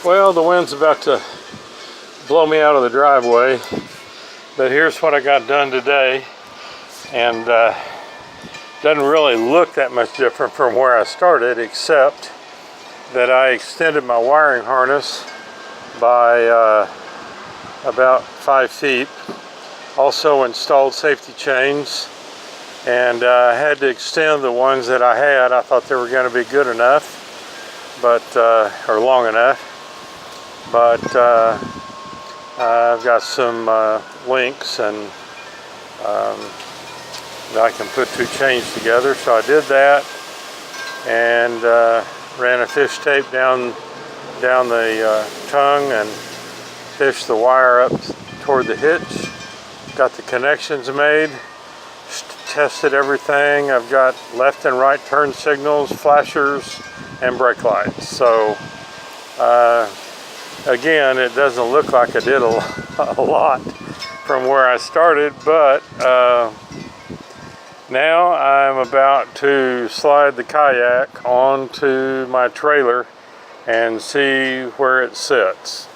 Well, the wind's about to blow me out of the driveway, but here's what I got done today, and doesn't really look that much different from where I started, except that I extended my wiring harness by about 5 feet. Also installed safety chains, and I had to extend the ones that I had. I thought they were going to be good enough, but or long enough. But I've got some links, and I can put 2 chains together. So I did that, and ran a fish tape down the tongue and fished the wire up toward the hitch. Got the connections made, tested everything. I've got left and right turn signals, flashers, and brake lights. So again, it doesn't look like I did a lot from where I started, but now I'm about to slide the kayak onto my trailer and see where it sits.